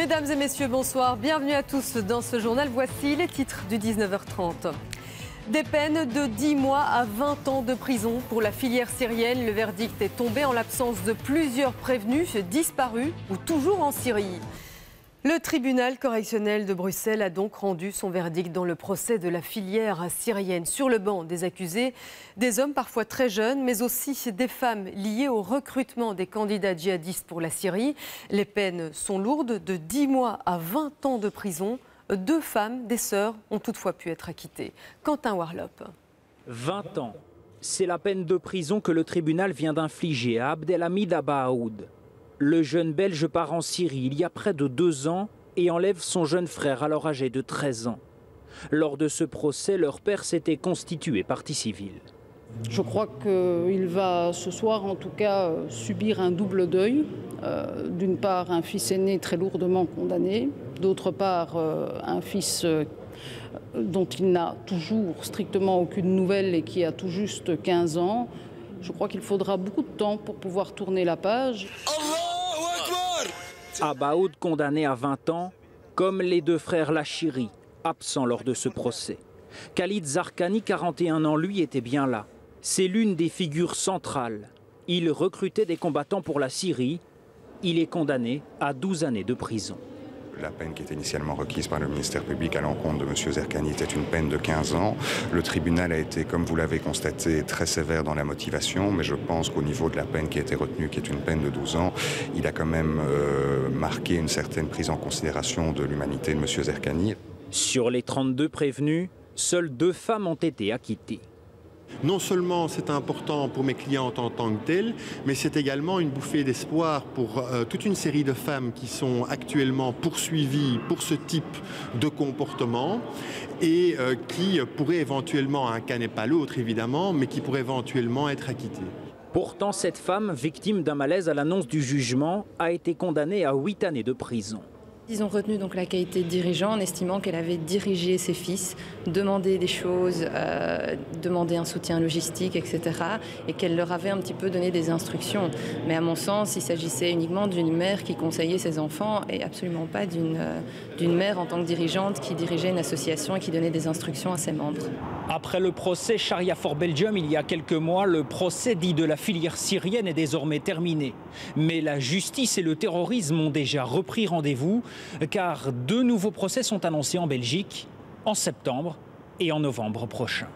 Mesdames et messieurs, bonsoir. Bienvenue à tous dans ce journal. Voici les titres du 19h30. Des peines de 10 mois à 20 ans de prison pour la filière syrienne. Le verdict est tombé en l'absence de plusieurs prévenus disparus ou toujours en Syrie. Le tribunal correctionnel de Bruxelles a donc rendu son verdict dans le procès de la filière syrienne. Sur le banc des accusés, des hommes parfois très jeunes, mais aussi des femmes liées au recrutement des candidats djihadistes pour la Syrie. Les peines sont lourdes, de 10 mois à 20 ans de prison. 2 femmes, des sœurs, ont toutefois pu être acquittées. Quentin Warlop. 20 ans, c'est la peine de prison que le tribunal vient d'infliger à Abdelhamid Abaoud. Le jeune Belge part en Syrie il y a près de 2 ans et enlève son jeune frère alors âgé de 13 ans. Lors de ce procès, leur père s'était constitué partie civile. Je crois qu'il va ce soir en tout cas subir un double deuil. D'une part un fils aîné très lourdement condamné, d'autre part un fils dont il n'a toujours strictement aucune nouvelle et qui a tout juste 15 ans. Je crois qu'il faudra beaucoup de temps pour pouvoir tourner la page. Abaoud condamné à 20 ans, comme les 2 frères Lachiri, absents lors de ce procès. Khalid Zarkani, 41 ans, lui, était bien là. C'est l'une des figures centrales. Il recrutait des combattants pour la Syrie. Il est condamné à 12 années de prison. La peine qui était initialement requise par le ministère public à l'encontre de M. Zarkani était une peine de 15 ans. Le tribunal a été, comme vous l'avez constaté, très sévère dans la motivation, mais je pense qu'au niveau de la peine qui a été retenue, qui est une peine de 12 ans, il a quand même marqué une certaine prise en considération de l'humanité de M. Zarkani. Sur les 32 prévenus, seules 2 femmes ont été acquittées. Non seulement c'est important pour mes clientes en tant que telles, mais c'est également une bouffée d'espoir pour toute une série de femmes qui sont actuellement poursuivies pour ce type de comportement et qui pourraient éventuellement, un cas n'est pas l'autre évidemment, mais qui pourraient éventuellement être acquittées. Pourtant, cette femme, victime d'un malaise à l'annonce du jugement, a été condamnée à 8 années de prison. Ils ont retenu donc la qualité de dirigeant en estimant qu'elle avait dirigé ses fils, demandé des choses, demandé un soutien logistique, etc. et qu'elle leur avait un petit peu donné des instructions. Mais à mon sens, il s'agissait uniquement d'une mère qui conseillait ses enfants et absolument pas d'une mère en tant que dirigeante qui dirigeait une association et qui donnait des instructions à ses membres. Après le procès Sharia for Belgium il y a quelques mois, le procès dit de la filière syrienne est désormais terminé. Mais la justice et le terrorisme ont déjà repris rendez-vous, car 2 nouveaux procès sont annoncés en Belgique en septembre et en novembre prochain.